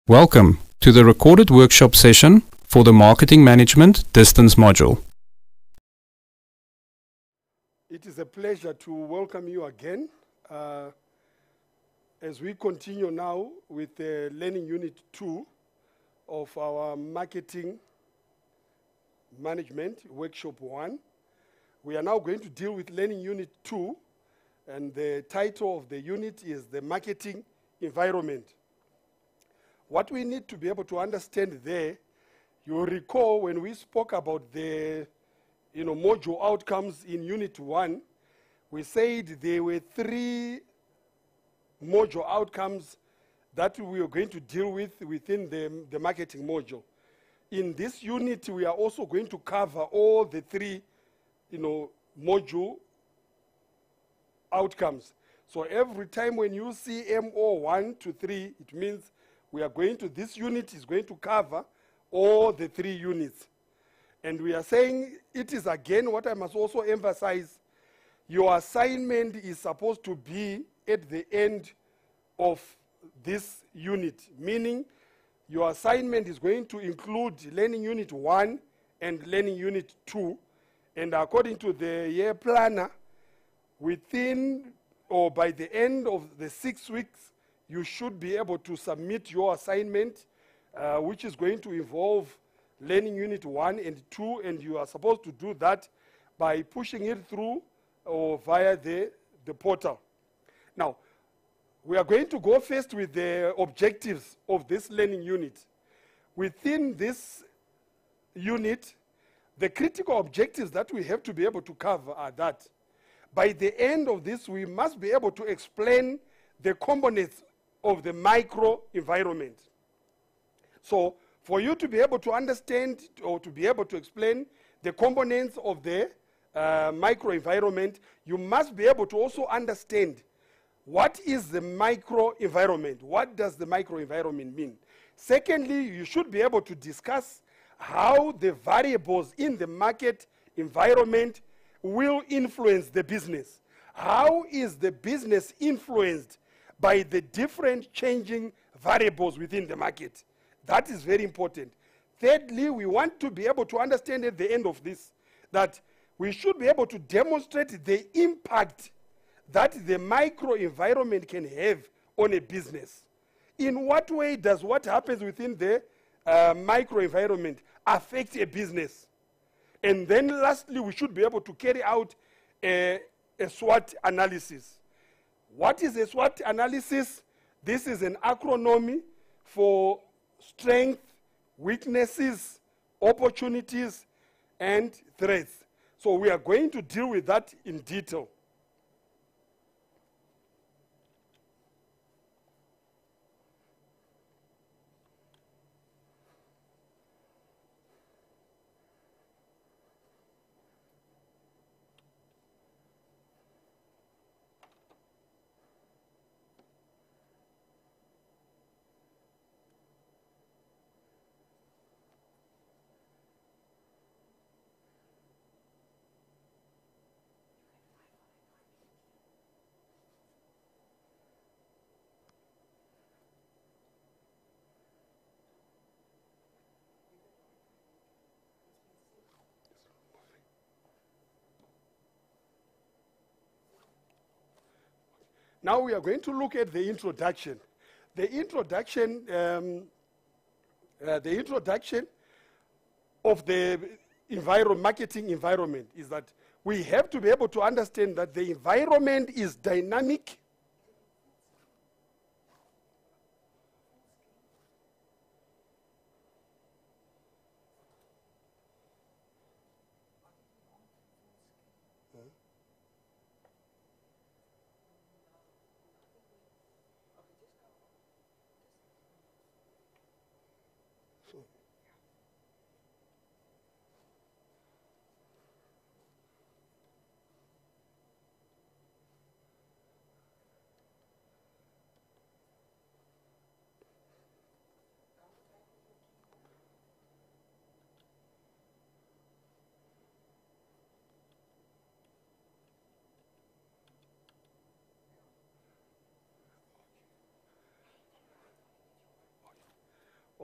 Welcome to the recorded workshop session for the Marketing Management Distance module. It is a pleasure to welcome you again as we continue now with Learning Unit 2 of our Marketing Management Workshop 1. We are now going to deal with Learning Unit 2, and the title of the unit is the Marketing Environment. What we need to be able to understand there, you'll recall when we spoke about the module outcomes in Unit 1, we said there were 3 module outcomes that we are going to deal with within the marketing module. In this unit, we are also going to cover all the 3 module outcomes. So every time when you see MO 1 to 3, it means this unit is going to cover all the 3 units. And we are saying it is, again, what I must also emphasize, your assignment is supposed to be at the end of this unit, meaning your assignment is going to include Learning Unit 1 and Learning Unit 2. And according to the year planner, within or by the end of the 6 weeks, you should be able to submit your assignment, which is going to involve Learning Unit 1 and 2, and you are supposed to do that by pushing it through or via the portal. Now, we are going to go first with the objectives of this learning unit. Within this unit, the critical objectives that we have to be able to cover are that by the end of this, we must be able to explain the components of the micro environment. So for you to be able to understand or to be able to explain the components of the micro environment, you must be able to also understand what is the micro environment. What does the micro environment mean? Secondly, you should be able to discuss how the variables in the market environment will influence the business. How is the business influenced by the different changing variables within the market? That is very important. Thirdly, we want to be able to understand at the end of this that we should be able to demonstrate the impact that the micro environment can have on a business. In what way does what happens within the micro environment affect a business? And then lastly, we should be able to carry out a SWOT analysis. What is a SWOT analysis? This is an acronym for strength, weaknesses, opportunities, and threats. So we are going to deal with that in detail. Now we are going to look at the introduction. The introduction of the marketing environment is that we have to be able to understand that the environment is dynamic,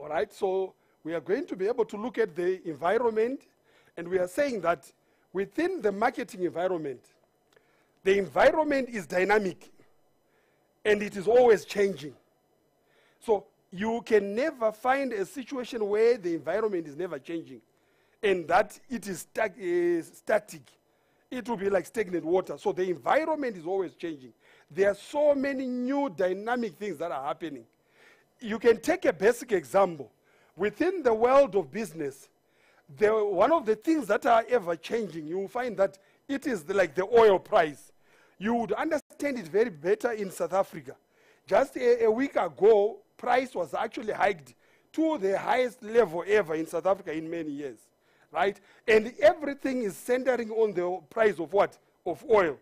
All right, so we are going to be able to look at the environment, and we are saying that within the marketing environment, the environment is dynamic, and it is always changing. So you can never find a situation where the environment is never changing, and that it is static. It will be like stagnant water. So the environment is always changing. There are so many new dynamic things that are happening. You can take a basic example. Within the world of business, one of the things that are ever changing, you will find that it is like the oil price. You would understand it very better in South Africa. Just a week ago, price was actually hiked to the highest level ever in South Africa in many years, right? And everything is centering on the price of what? Of oil.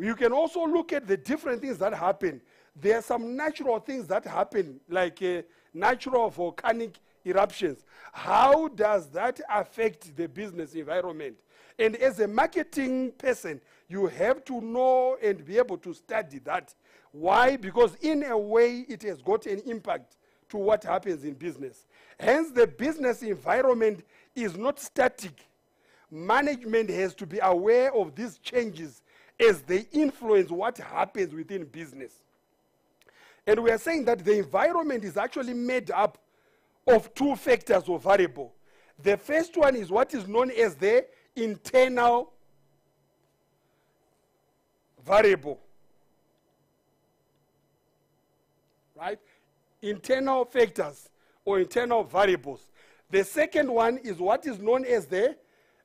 You can also look at the different things that happen. There are some natural things that happen, like natural volcanic eruptions. How does that affect the business environment? And as a marketing person, you have to know and be able to study that. Why? Because in a way, it has got an impact to what happens in business. Hence, the business environment is not static. Management has to be aware of these changes as they influence what happens within business. And we are saying that the environment is actually made up of two factors or variables. The first one is what is known as the internal variable. Right? Internal factors or internal variables. The second one is what is known as the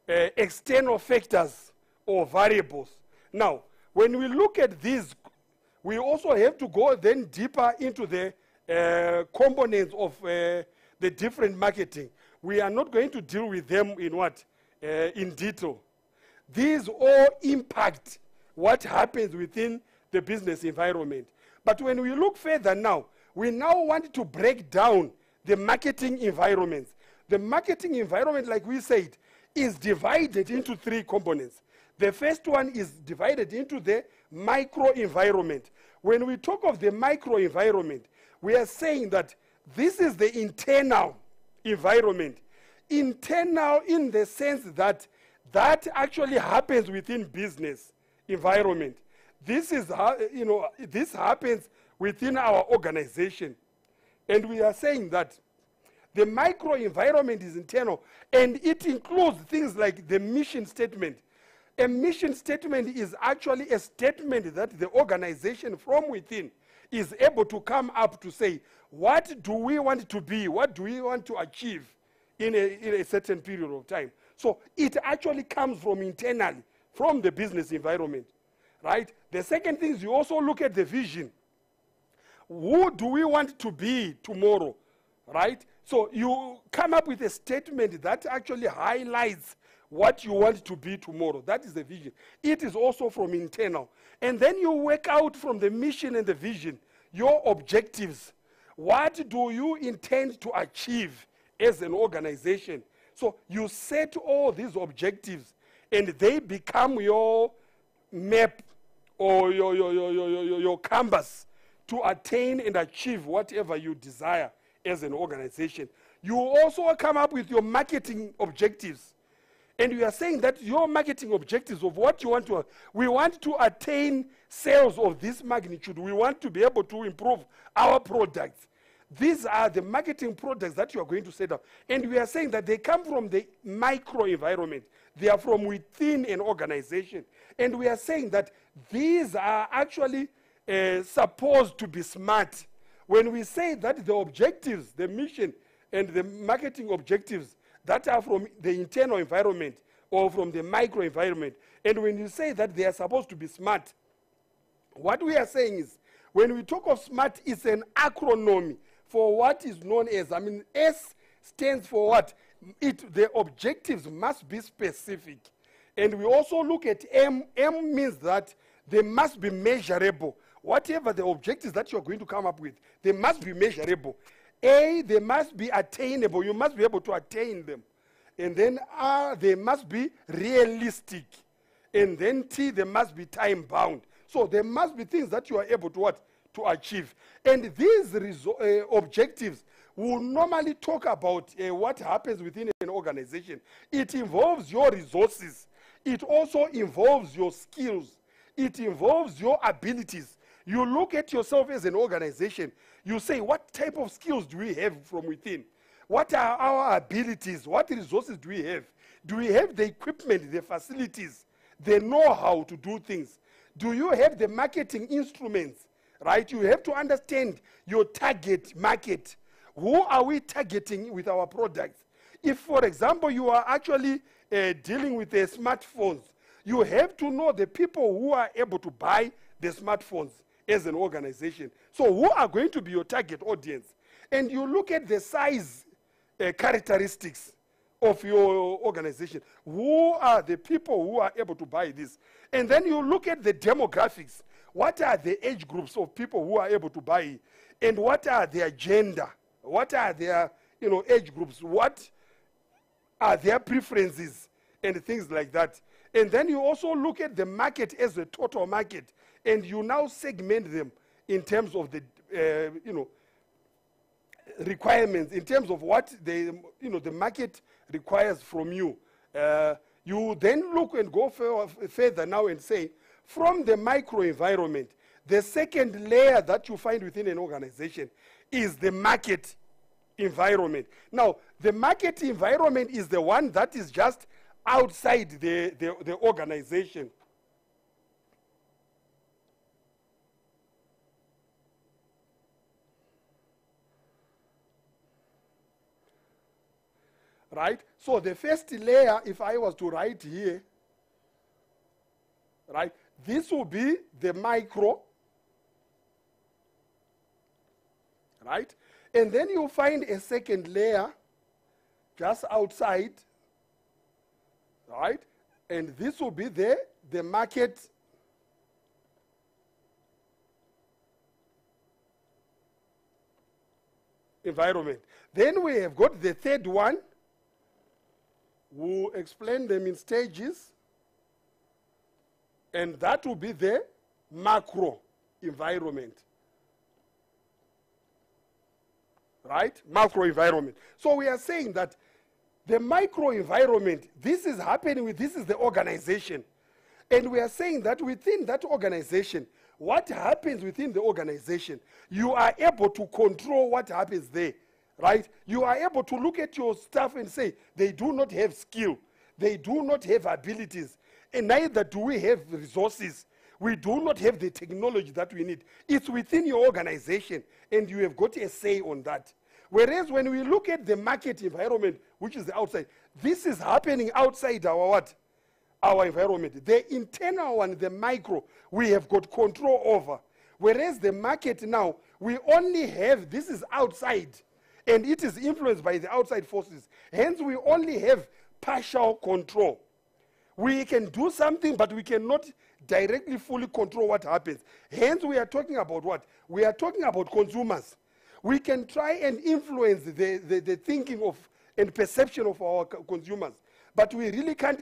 external factors or variables. Now, when we look at these, we also have to go then deeper into the components of the different marketing. We are not going to deal with them in what? In detail. These all impact what happens within the business environment. But when we look further now, we now want to break down the marketing environments. The marketing environment, like we said, is divided into three components. The first one is divided into the micro environment. When we talk of the micro environment, we are saying that this is the internal environment. Internal in the sense that that actually happens within business environment. This is, this happens within our organization. And we are saying that the micro environment is internal, and it includes things like the mission statement. A mission statement is actually a statement that the organization from within is able to come up to say, what do we want to be? What do we want to achieve in a certain period of time? So it actually comes from internally, from the business environment, right? The second thing is you also look at the vision. Who do we want to be tomorrow, right? So you come up with a statement that actually highlights what you want to be tomorrow. That is the vision. It is also from internal. And then you work out from the mission and the vision, your objectives. What do you intend to achieve as an organization? So you set all these objectives, and they become your map or your canvas to attain and achieve whatever you desire as an organization. You also come up with your marketing objectives. And we are saying that your marketing objectives of what you want to, we want to attain sales of this magnitude. We want to be able to improve our products. These are the marketing products that you are going to set up. And we are saying that they come from the micro environment. They are from within an organization. And we are saying that these are actually supposed to be smart. When we say that the objectives, the mission, and the marketing objectives that are from the internal environment or from the micro environment, and when you say that they are supposed to be smart, what we are saying is, when we talk of SMART, it's an acronym for what is known as, S stands for what? The objectives must be specific. And we also look at M. M means that they must be measurable. Whatever the objectives that you're going to come up with, they must be measurable. A, they must be attainable. You must be able to attain them. And then R, they must be realistic. And then T, they must be time-bound. So there must be things that you are able to what? To achieve. And these objectives, we normally talk about what happens within an organization. It involves your resources. It also involves your skills. It involves your abilities. You look at yourself as an organization. You say, what type of skills do we have from within? What are our abilities? What resources do we have? Do we have the equipment, the facilities, the know-how to do things? Do you have the marketing instruments, right? You have to understand your target market. Who are we targeting with our products? If, for example, you are actually dealing with the smartphones, you have to know the people who are able to buy the smartphones as an organization. So who are going to be your target audience? And you look at the size characteristics of your organization. Who are the people who are able to buy this? And then you look at the demographics. What are the age groups of people who are able to buy? And what are their gender? What are their age groups? What are their preferences and things like that? And then you also look at the market as a total market, and you now segment them in terms of the requirements, in terms of what the market requires from you. You then look and go further now and say, from the micro environment, the second layer that you find within an organization is the market environment. Now, the market environment is the one that is just outside the organization. Right? So the first layer, if I was to write here, right, this will be the micro, right? And then you find a second layer just outside, right? And this will be the market environment. Then we have got the third one. We'll explain them in stages. And that will be the macro environment. Right? Macro environment. So we are saying that the micro environment, this is happening this is the organization. And we are saying that within that organization, what happens within the organization, you are able to control what happens there. Right? You are able to look at your staff and say, they do not have skill. They do not have abilities. And neither do we have resources. We do not have the technology that we need. It's within your organization, and you have got a say on that. Whereas when we look at the market environment, which is the outside, this is happening outside our what? Our environment. The internal one, the micro, we have got control over. Whereas the market now, we only have, this is outside. And it is influenced by the outside forces. Hence, we only have partial control. We can do something, but we cannot directly fully control what happens. Hence, we are talking about what? We are talking about consumers. We can try and influence the thinking of and perception of our consumers. But we really can't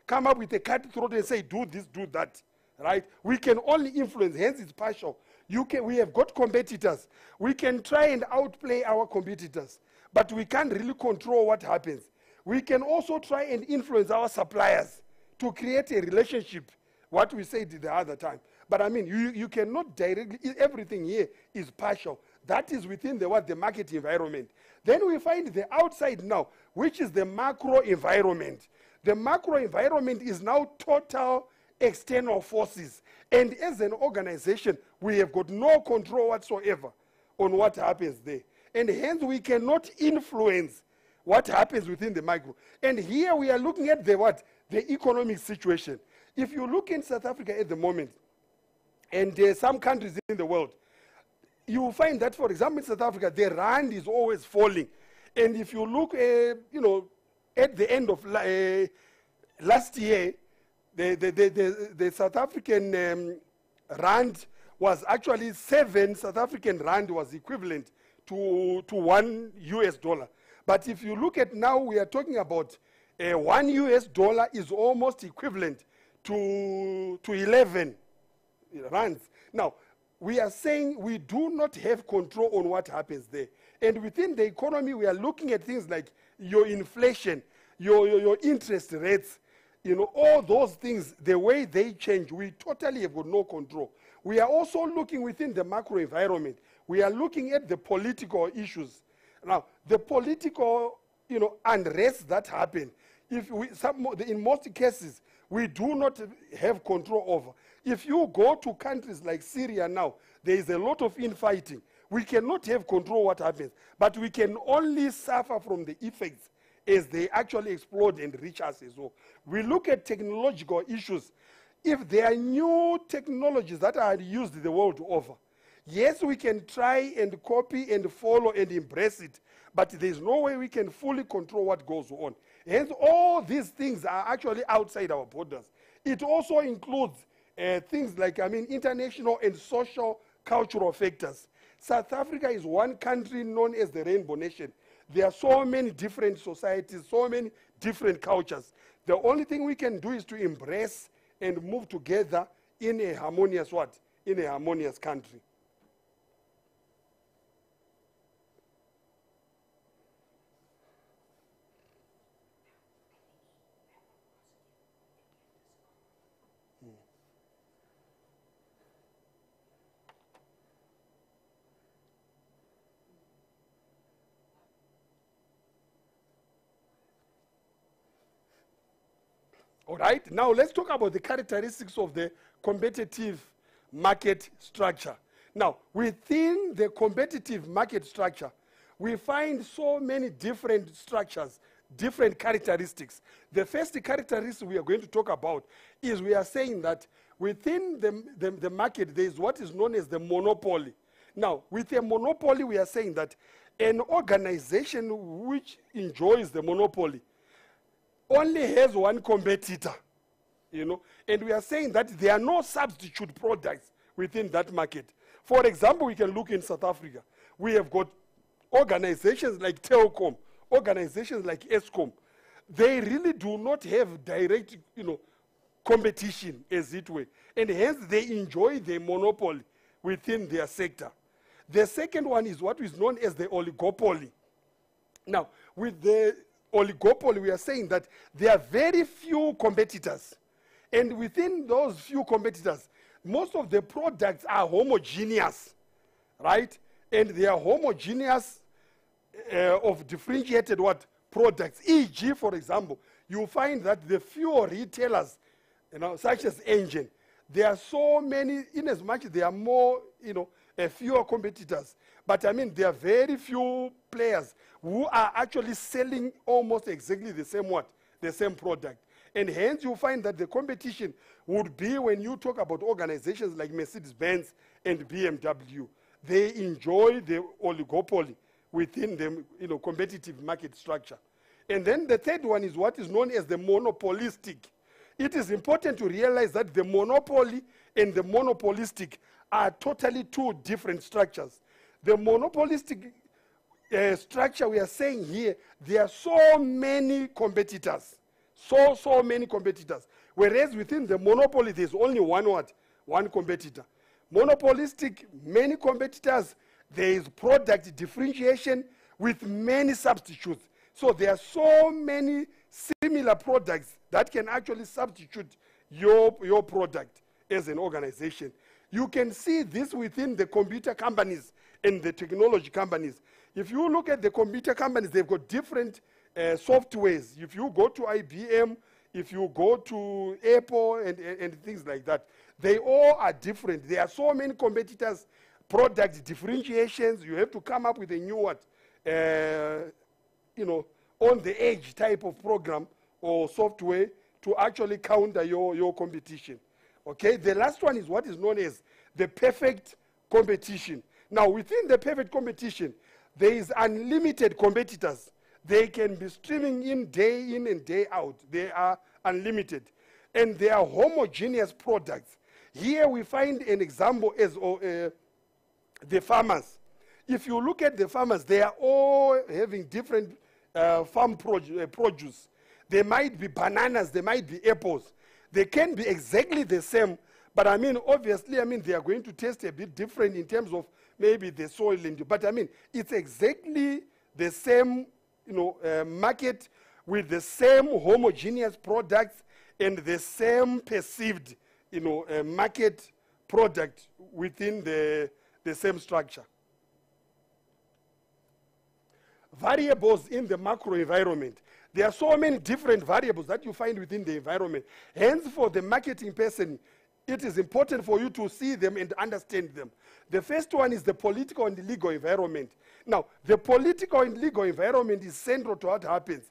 come up with a cutthroat and say, do this, do that. Right? We can only influence, hence it's partial. We have got competitors. We can try and outplay our competitors, but we can't really control what happens. We can also try and influence our suppliers to create a relationship, what we said the other time. But I mean, you cannot directly, everything here is partial. That is within the market environment. Then we find the outside now, which is the macro environment. The macro environment is now total external forces. And as an organization, we have got no control whatsoever on what happens there. And hence, we cannot influence what happens within the micro. And here we are looking at the economic situation. If you look in South Africa at the moment, and some countries in the world, you will find that, for example, in South Africa, the rand is always falling. And if you look, at the end of last year, the South African rand was actually 7 South African rand was equivalent to $1 US. But if you look at now, we are talking about $1 US is almost equivalent to 11 rands. Now, we are saying we do not have control on what happens there. And within the economy, we are looking at things like your inflation, your interest rates, you know, all those things, the way they change, we totally have got no control. We are also looking within the macro environment. We are looking at the political issues. Now, the political, you know, unrest that happen, if we, in most cases, we do not have control over. If you go to countries like Syria now, there is a lot of infighting. We cannot have control what happens, but we can only suffer from the effects as they actually explode and reach us as well. We look at technological issues. If there are new technologies that are used the world over, yes, we can try and copy and follow and embrace it, but there's no way we can fully control what goes on. Hence, all these things are actually outside our borders. It also includes things like, international and social cultural factors. South Africa is one country known as the Rainbow Nation. There are so many different societies, so many different cultures. The only thing we can do is to embrace and move together in a harmonious what? In a harmonious country. All right, now let's talk about the characteristics of the competitive market structure. Now, within the competitive market structure, we find so many different structures, different characteristics. The first characteristic we are going to talk about is we are saying that within the market, there is what is known as the monopoly. Now, with a monopoly, we are saying that an organization which enjoys the monopoly only has one competitor, you know, and we are saying that there are no substitute products within that market. For example, we can look in South Africa. We have got organizations like Telkom, organizations like Eskom. They really do not have direct, you know, competition as it were, and hence they enjoy the monopoly within their sector. The second one is what is known as the oligopoly. Now, with the oligopoly, we are saying that there are very few competitors. And within those few competitors, most of the products are homogeneous, right? And they are homogeneous of differentiated what? Products. E.g., for example, you find that the few retailers, you know, such as Engine, there are so many, in as much there are more, you know, fewer competitors. But I mean, there are very few players who are actually selling almost exactly the same what? The same product. And hence you find that the competition would be when you talk about organizations like Mercedes-Benz and BMW. They enjoy the oligopoly within the, you know, competitive market structure. And then the third one is what is known as the monopolistic. It is important to realize that the monopoly and the monopolistic are totally two different structures. The monopolistic structure we are saying here, there are so many competitors. So many competitors. Whereas within the monopoly, there's only one what? One competitor. Monopolistic, many competitors, there is product differentiation with many substitutes. So there are so many similar products that can actually substitute your product as an organization. You can see this within the computer companies and the technology companies. If you look at the computer companies, they've got different softwares. If you go to IBM, if you go to Apple and things like that, they all are different. There are so many competitors, product differentiations. You have to come up with a new what, you know, on the edge type of program or software to actually counter your competition. Okay, the last one is what is known as the perfect competition. Now, within the perfect competition, there is unlimited competitors. They can be streaming in and day out. They are unlimited. And they are homogeneous products. Here we find an example as the farmers. If you look at the farmers, they are all having different farm produce. They might be bananas, they might be apples. They can be exactly the same, but I mean, obviously, I mean, they are going to taste a bit different in terms of maybe the soil, but I mean, it's exactly the same, market with the same homogeneous products and the same perceived, market product within the same structure. Variables in the macro environment. There are so many different variables that you find within the environment. Hence, for the marketing person, it is important for you to see them and understand them. The first one is the political and the legal environment. Now, the political and legal environment is central to what happens.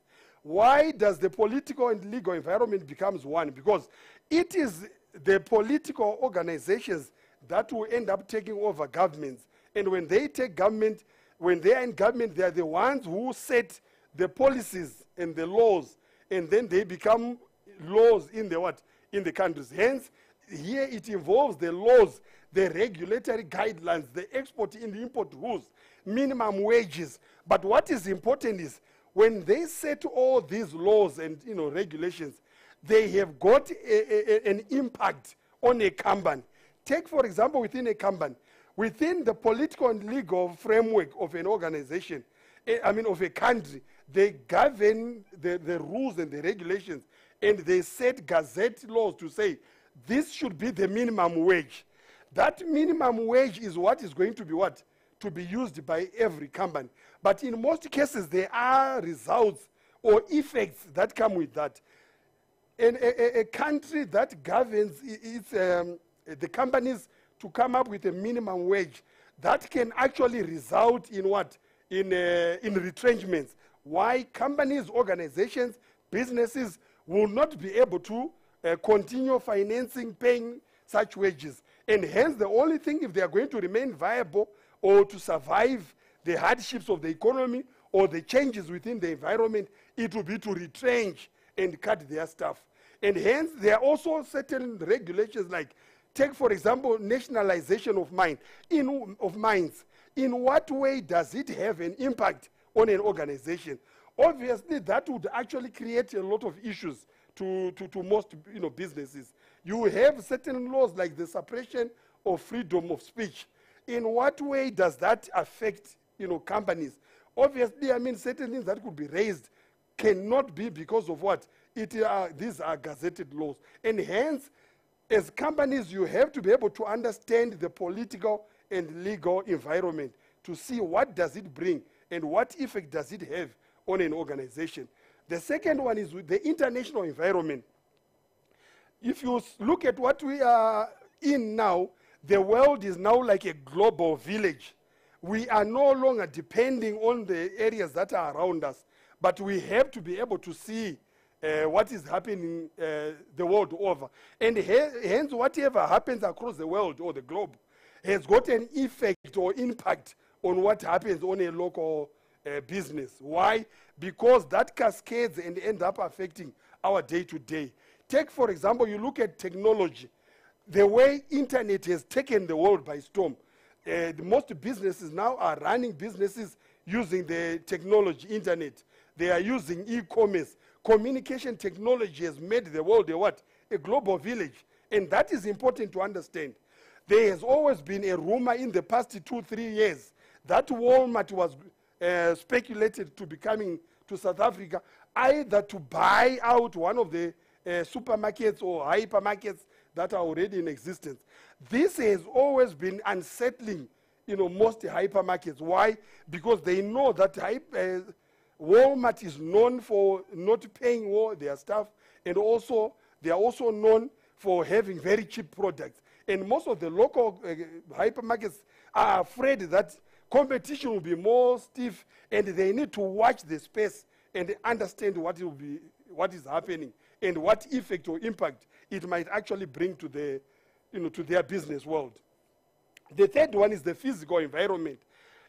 Why does the political and legal environment becomes one? Because it is the political organizations that will end up taking over governments. And when they take government, when they are in government, they are the ones who set the policies and the laws, and then they become laws in the what? In the countries. Hence, here it involves the laws, the regulatory guidelines, the export and import rules, minimum wages. But what is important is when they set all these laws and regulations, they have got an impact on a company. Take, for example, within a company, within the political and legal framework of an organization, of a country, they govern the rules and the regulations, and they set gazette laws to say, this should be the minimum wage. That minimum wage is what is going to be what? To be used by every company. But in most cases, there are results or effects that come with that. And a country that governs the companies to come up with a minimum wage, that can actually result in what? In retrenchments. Why? Companies, organizations, businesses will not be able to continue financing, paying such wages. And hence, the only thing, if they are going to remain viable or to survive the hardships of the economy or the changes within the environment, it will be to retrench and cut their staff. And hence, there are also certain regulations like, take, for example, nationalization of mines. In what way does it have an impact on an organization? Obviously, that would actually create a lot of issues to most businesses. You have certain laws like the suppression of freedom of speech. In what way does that affect companies? Obviously, certain things that could be raised cannot be because of what? These are gazetted laws. And hence, as companies, you have to be able to understand the political and legal environment to see what does it bring and what effect does it have on an organization. The second one is with the international environment. If you look at what we are in now, the world is now like a global village. We are no longer depending on the areas that are around us, but we have to be able to see what is happening the world over. And hence, whatever happens across the world or the globe has got an effect or impact on what happens on a local business. Why? Because that cascades and end up affecting our day-to-day. Take, for example, you look at technology. The way internet has taken the world by storm. Most businesses now are running businesses using the technology, internet. They are using e-commerce. Communication technology has made the world a what? A global village. And that is important to understand. There has always been a rumor in the past 2-3 years that Walmart was speculated to be coming to South Africa, either to buy out one of the supermarkets or hypermarkets that are already in existence. This has always been unsettling, most hypermarkets. Why? Because they know that Walmart is known for not paying all their staff, and also they are also known for having very cheap products. And most of the local hypermarkets are afraid that competition will be more stiff, and they need to watch the space and understand what is happening and what effect or impact it might actually bring to to their business world. The third one is the physical environment.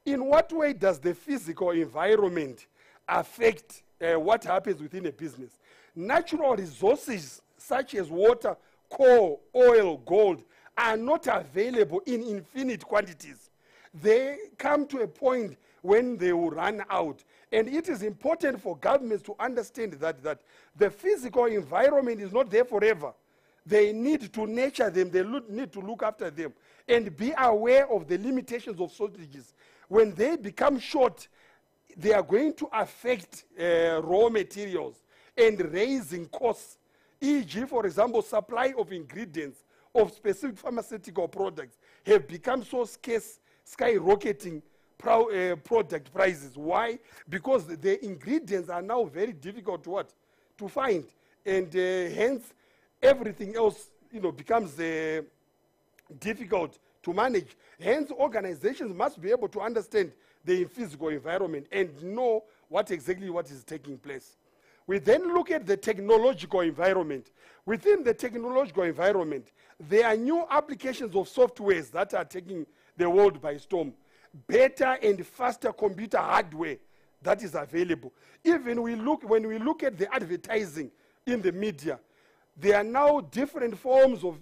In what way does the physical environment affect what happens within a business? Natural resources such as water, coal, oil, gold are not available in infinite quantities. They come to a point when they will run out. And it is important for governments to understand that the physical environment is not there forever. They need to nurture them. They need to look after them and be aware of the limitations of shortages. When they become short, they are going to affect raw materials and raising costs. E.g., for example, supply of ingredients of specific pharmaceutical products have become so scarce, skyrocketing product prices. Why? Because the ingredients are now very difficult to find, and hence everything else becomes difficult to manage. Hence, organizations must be able to understand the physical environment and know what is taking place. We then look at the technological environment. Within the technological environment, there are new applications of softwares that are taking the world by storm. Better and faster computer hardware that is available. Even when we look at the advertising in the media, there are now different forms of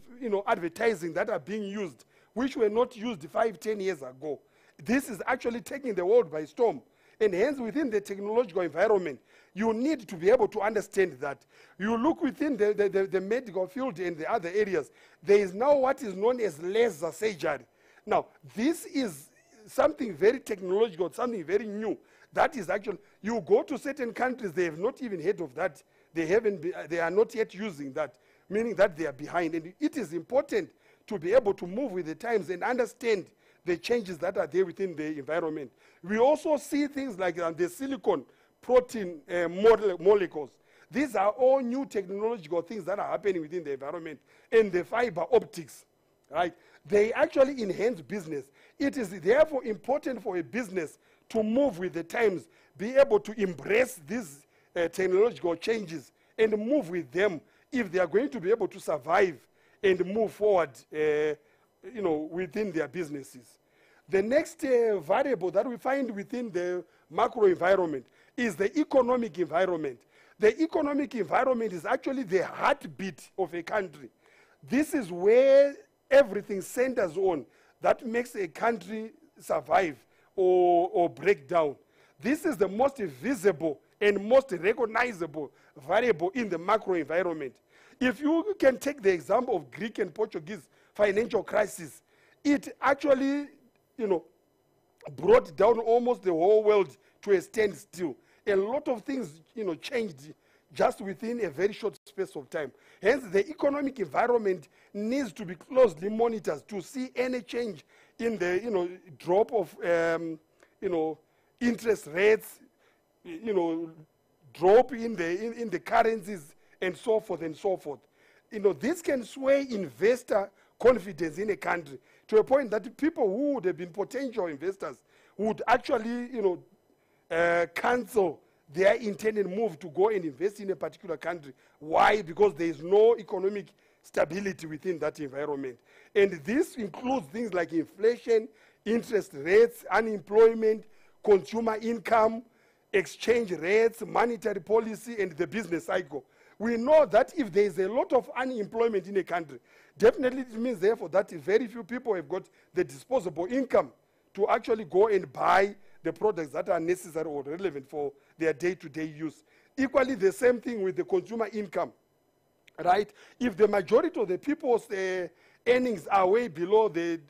advertising that are being used, which were not used 5-10 years ago. This is actually taking the world by storm. And hence, within the technological environment, you need to be able to understand that. You look within the medical field and the other areas, there is now what is known as laser surgery. Now, this is something very technological, something very new. That is actually, you go to certain countries, they have not even heard of that. They are not yet using that, meaning that they are behind. And it is important to be able to move with the times and understand the changes that are there within the environment. We also see things like the silicon protein molecules. These are all new technological things that are happening within the environment. And the fiber optics, right? They actually enhance business. It is therefore important for a business to move with the times, be able to embrace these technological changes and move with them if they are going to be able to survive and move forward within their businesses. The next variable that we find within the macro environment is the economic environment. The economic environment is actually the heartbeat of a country. This is where everything centers on that makes a country survive or break down. This is the most visible and most recognizable variable in the macro environment. If you can take the example of Greek and Portuguese financial crisis, it actually, brought down almost the whole world to a standstill. A lot of things, changed just within a very short space of time. Hence, the economic environment needs to be closely monitored to see any change in the, drop of, interest rates, drop in the currencies, and so forth and so forth. This can sway investor confidence in a country to a point that people who would have been potential investors would actually, cancel their intended move to go and invest in a particular country. Why? Because there is no economic stability within that environment. And this includes things like inflation, interest rates, unemployment, consumer income, exchange rates, monetary policy, and the business cycle. We know that if there is a lot of unemployment in a country, definitely it means therefore that very few people have got the disposable income to actually go and buy the products that are necessary or relevant for their day-to-day use. Equally, the same thing with the consumer income, right? If the majority of the people's earnings are way below the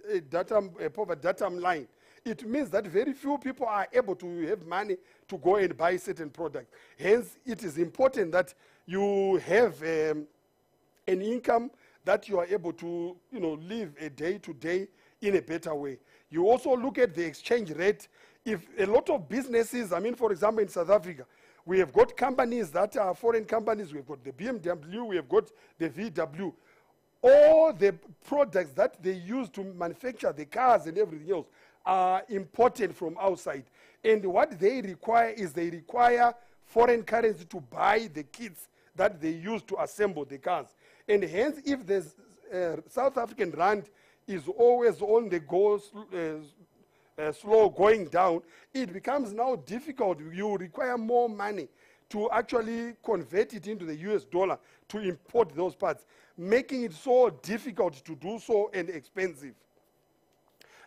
poverty datum line, it means that very few people are able to have money to go and buy certain products. Hence, it is important that you have an income that you are able to, live a day-to-day in a better way. You also look at the exchange rate. If a lot of businesses, for example, in South Africa, we have got companies that are foreign companies. We've got the BMW, we have got the VW. All the products that they use to manufacture the cars and everything else are imported from outside. And what they require is they require foreign currency to buy the kits that they use to assemble the cars. And hence, if the South African rand is always on the go, slow going down, it becomes now difficult. You require more money to actually convert it into the US dollar to import those parts, making it so difficult to do so and expensive.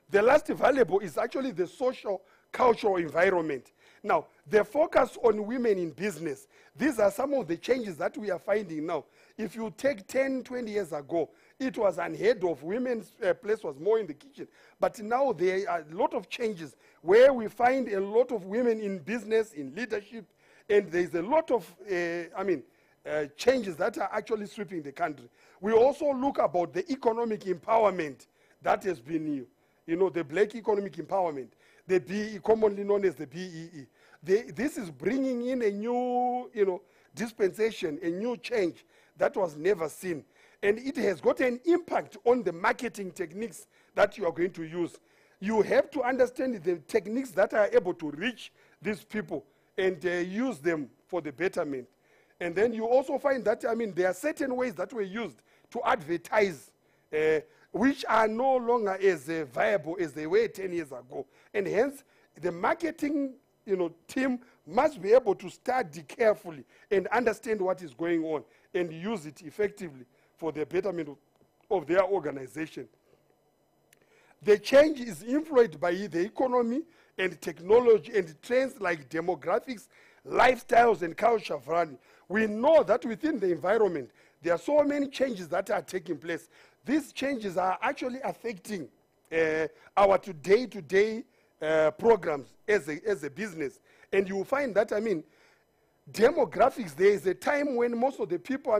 The last variable is actually the social cultural environment. Now, the focus on women in business, these are some of the changes that we are finding now. If you take 10, 20 years ago, it was unheard of. Women's place was more in the kitchen. But now there are a lot of changes where we find a lot of women in business, in leadership, and there's a lot of, changes that are actually sweeping the country. We also look about the economic empowerment that has been, the black economic empowerment, the BE, commonly known as the BEE. This is bringing in a new, dispensation, a new change that was never seen. And it has got an impact on the marketing techniques that you are going to use. You have to understand the techniques that are able to reach these people and use them for the betterment. And then you also find that, there are certain ways that were used to advertise, which are no longer as viable as they were 10 years ago. And hence, the marketing team must be able to study carefully and understand what is going on and use it effectively for the betterment of their organization. The change is influenced by the economy and technology and trends like demographics, lifestyles, and culture value. We know that within the environment, there are so many changes that are taking place. These changes are actually affecting our day-to-day programs as a business. And you will find that, demographics, there is a time when most of the people,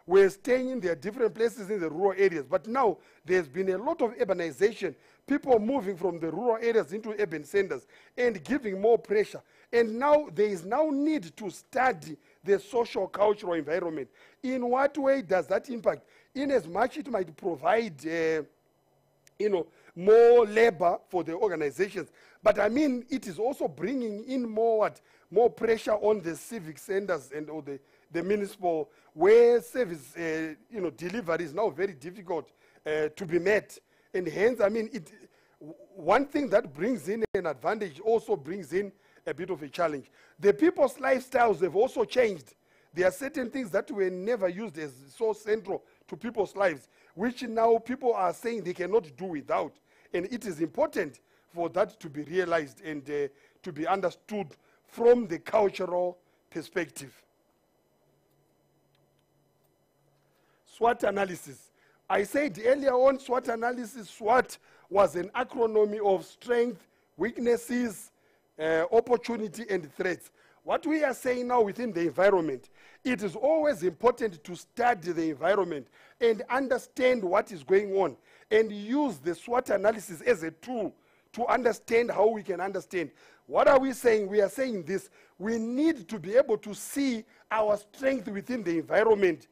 were staying in their different places in the rural areas. But now there's been a lot of urbanization, people moving from the rural areas into urban centers and giving more pressure. And now there is now need to study the social cultural environment. In what way does that impact? In as much it might provide, more labor for the organizations. But it is also bringing in more pressure on the civic centers and or the municipal, where service, delivery is now very difficult to be met. And hence, one thing that brings in an advantage also brings in a bit of a challenge. The people's lifestyles have also changed. There are certain things that were never used as so central to people's lives, which now people are saying they cannot do without. And it is important for that to be realized and to be understood from the cultural perspective. SWOT analysis. I said earlier on, SWOT analysis, SWOT was an acronym of strength, weaknesses, opportunity, and threats. What we are saying now within the environment, it is always important to study the environment and understand what is going on and use the SWOT analysis as a tool to understand how we can understand. What are we saying? We are saying this. We need to be able to see our strength within the environment,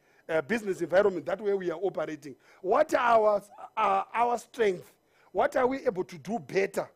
business environment, that way we are operating. What are our strengths? What are we able to do better?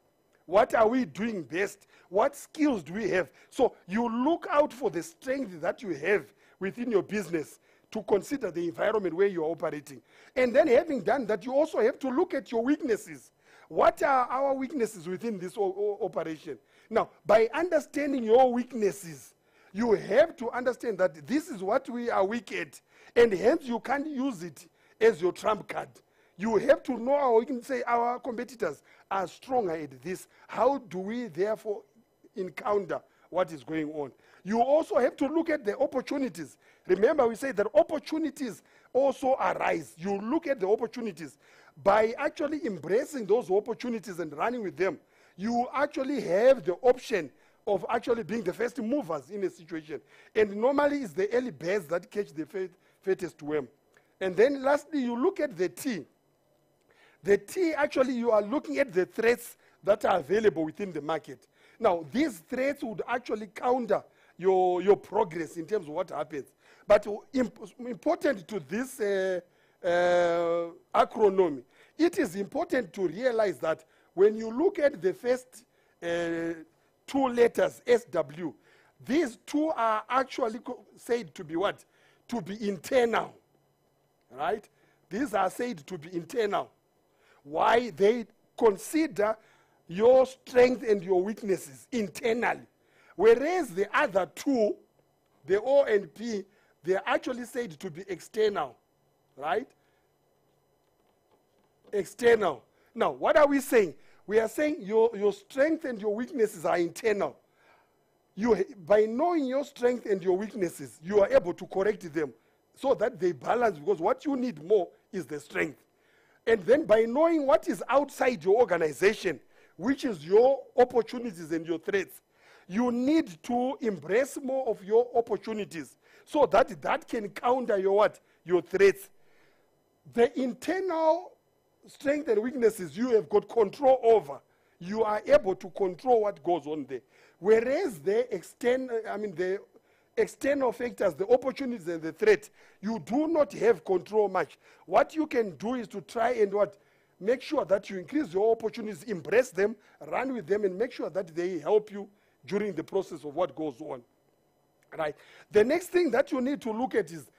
What are we doing best? What skills do we have? So you look out for the strength that you have within your business to consider the environment where you're operating. And then having done that, you also have to look at your weaknesses. What are our weaknesses within this operation? Now, by understanding your weaknesses, you have to understand that this is what we are weak at, and hence you can't use it as your trump card. You have to know, or you can say our competitors are stronger at this. How do we therefore encounter what is going on? You also have to look at the opportunities. Remember, we say that opportunities also arise. You look at the opportunities. By actually embracing those opportunities and running with them, you actually have the option of actually being the first movers in a situation. And normally it's the early birds that catch the fattest worm. And then lastly, you look at the T. The T, actually, you are looking at the threats that are available within the market. Now, these threats would actually counter your progress in terms of what happens. But important to this acronym, it is important to realize that when you look at the first two letters, SW, these two are actually said to be what? To be internal, right? These are said to be internal. Why? They consider your strength and your weaknesses internally. Whereas the other two, the O and P, they are actually said to be external, right? External. Now, what are we saying? We are saying your strength and your weaknesses are internal. By knowing your strength and your weaknesses, you are able to correct them. so that they balance, because what you need more is the strength. And then by knowing what is outside your organization, which is your opportunities and your threats, you need to embrace more of your opportunities so that that can counter your what? Your threats. The internal strength and weaknesses you have got control over. You are able to control what goes on there. Whereas the external factors, the opportunities and the threat, you do not have control much. What you can do is to try and what? Make sure that you increase your opportunities, embrace them, run with them, and make sure that they help you during the process of what goes on. Right. The next thing that you need to look at is,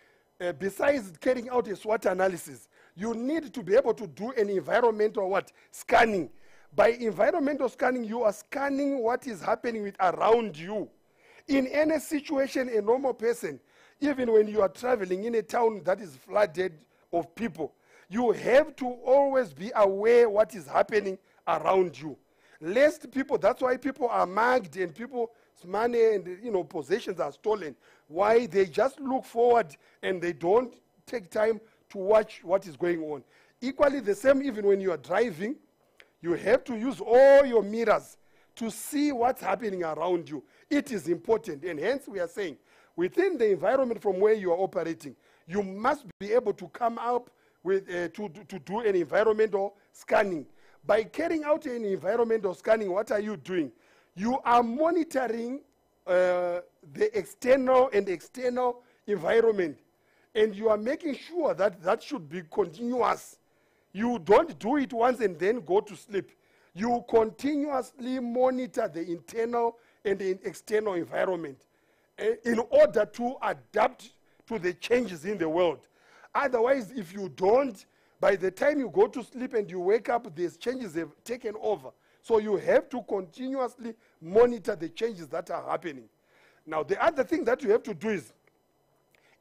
besides carrying out a SWOT analysis, you need to be able to do an environmental what? Scanning. By environmental scanning, you are scanning what is happening with around you. In any situation, a normal person, even when you are traveling in a town that is flooded of people, you have to always be aware what is happening around you. Lest people, that's why people are mugged and people's money and possessions are stolen. Why? They just look forward and they don't take time to watch what is going on. Equally the same, even when you are driving, you have to use all your mirrors to see what's happening around you. It is important, and hence we are saying, within the environment from where you are operating, you must be able to come up with, to do an environmental scanning. By carrying out an environmental scanning, what are you doing? You are monitoring the external and external environment, and you are making sure that that should be continuous. You don't do it once and then go to sleep. You continuously monitor the internal and the external environment in order to adapt to the changes in the world. Otherwise, if you don't, by the time you go to sleep and you wake up, these changes have taken over. So you have to continuously monitor the changes that are happening. Now, the other thing that you have to do is,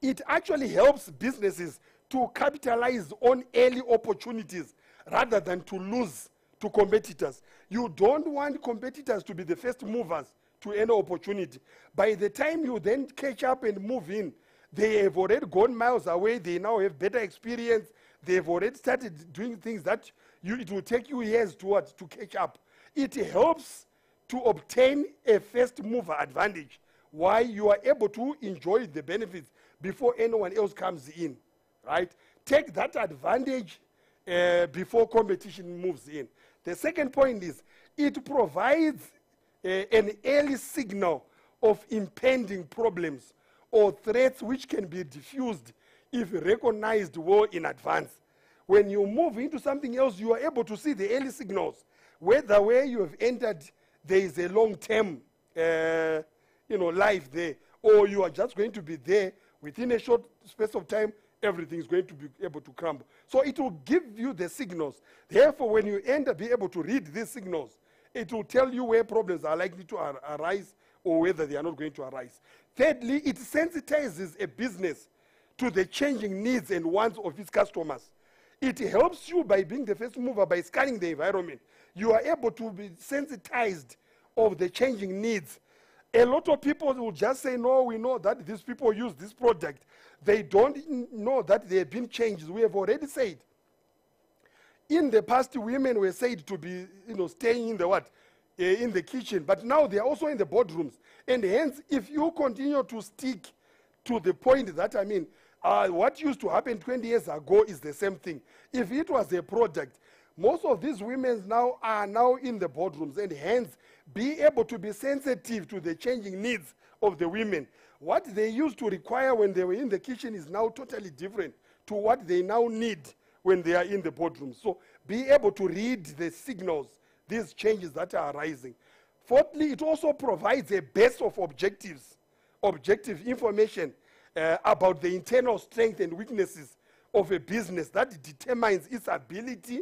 it actually helps businesses to capitalize on early opportunities rather than to lose to competitors. You don't want competitors to be the first movers to any opportunity. By the time you then catch up and move in, they have already gone miles away. They now have better experience. They've already started doing things that it will take you years to catch up. It helps to obtain a first mover advantage, why you are able to enjoy the benefits before anyone else comes in, right? Take that advantage before competition moves in. The second point is, it provides an early signal of impending problems or threats which can be diffused if recognized well in advance. When you move into something else, you are able to see the early signals, whether where you have entered there is a long-term life there, or you are just going to be there within a short space of time, everything is going to be able to crumble. So it will give you the signals. Therefore, when you be able to read these signals, it will tell you where problems are likely to arise or whether they are not going to arise. Thirdly, it sensitizes a business to the changing needs and wants of its customers. It helps you by being the first mover, by scanning the environment. You are able to be sensitized of the changing needs. A lot of people will just say, no, we know that these people use this product. They don't know that there have been changes. We have already said, in the past, women were said to be, staying in the what? In the kitchen. But now they are also in the boardrooms. And hence, if you continue to stick to the point that, what used to happen 20 years ago is the same thing. If it was a product, most of these women now are now in the boardrooms, and hence be able to be sensitive to the changing needs of the women. What they used to require when they were in the kitchen is now totally different to what they now need when they are in the boardroom. So be able to read the signals, these changes that are arising. Fourthly, it also provides a base of objective information about the internal strength and weaknesses of a business that determines its ability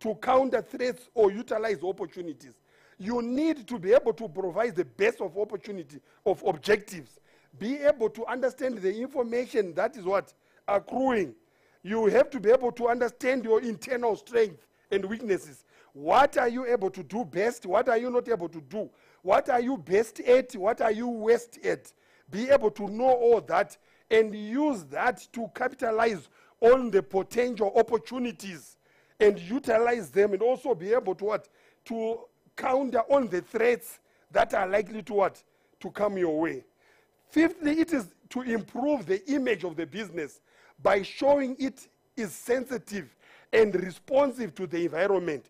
to counter threats or utilize opportunities. You need to be able to provide the base of objectives. Be able to understand the information that is what? Accruing. You have to be able to understand your internal strength and weaknesses. What are you able to do best? What are you not able to do? What are you best at? What are you worst at? Be able to know all that and use that to capitalize on the potential opportunities and utilize them, and also be able to what? To counter on the threats that are likely to what? To come your way. Fifthly, it is to improve the image of the business by showing it is sensitive and responsive to the environment.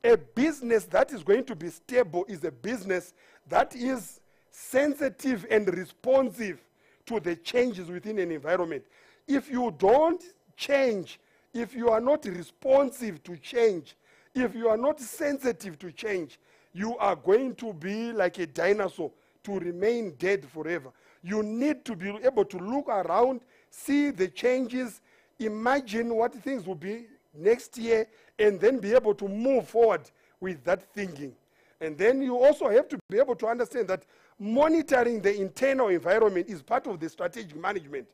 A business that is going to be stable is a business that is sensitive and responsive to the changes within an environment. If you don't change, if you are not responsive to change, if you are not sensitive to change, you are going to be like a dinosaur, to remain dead forever. You need to be able to look around, see the changes, imagine what things will be next year, and then be able to move forward with that thinking. And then you also have to be able to understand that monitoring the internal environment is part of the strategic management.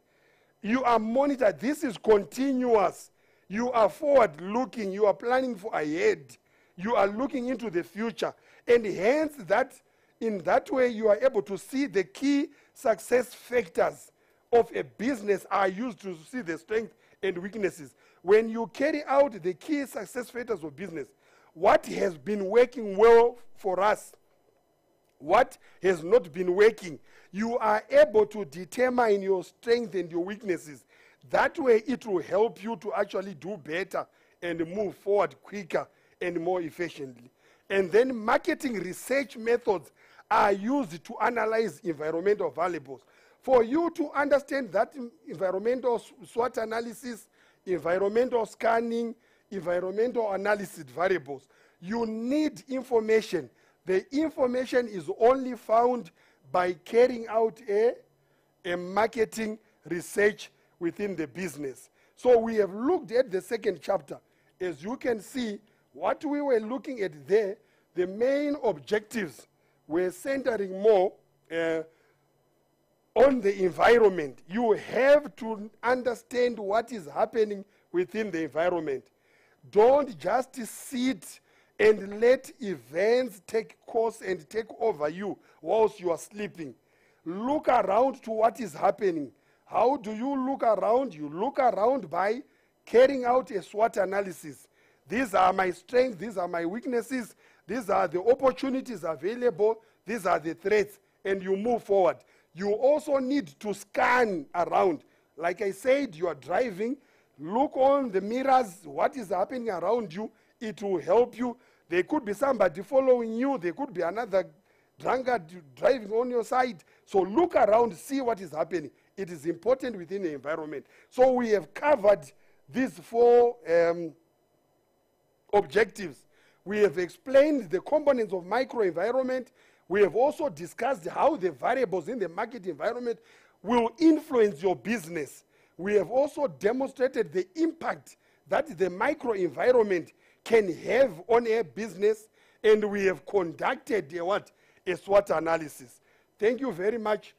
You are monitored. This is continuous. You are forward-looking. You are planning for ahead. You are looking into the future. And hence, that in that way, you are able to see the key success factors of a business are used to see the strengths and weaknesses. When you carry out the key success factors of business, what has been working well for us, what has not been working, you are able to determine your strengths and your weaknesses. That way, it will help you to actually do better and move forward quicker and more efficiently. And then marketing research methods are used to analyze environmental variables. For you to understand that environmental SWOT analysis, environmental scanning, environmental analysis variables, you need information. The information is only found by carrying out a marketing research within the business. So we have looked at the second chapter. As you can see, what we were looking at there, the main objectives were centering more on the environment. You have to understand what is happening within the environment. Don't just sit and let events take course and take over you whilst you are sleeping. Look around to what is happening. How do you look around? You look around by carrying out a SWOT analysis. These are my strengths, these are my weaknesses, these are the opportunities available, these are the threats, and you move forward. You also need to scan around. Like I said, you are driving, look on the mirrors, what is happening around you. It will help you. There could be somebody following you, there could be another drunkard driving on your side. So look around, see what is happening. It is important within the environment. So we have covered these four objectives. We have explained the components of microenvironment. We have also discussed how the variables in the market environment will influence your business. We have also demonstrated the impact that the microenvironment can have on a business, and we have conducted a SWOT analysis. Thank you very much.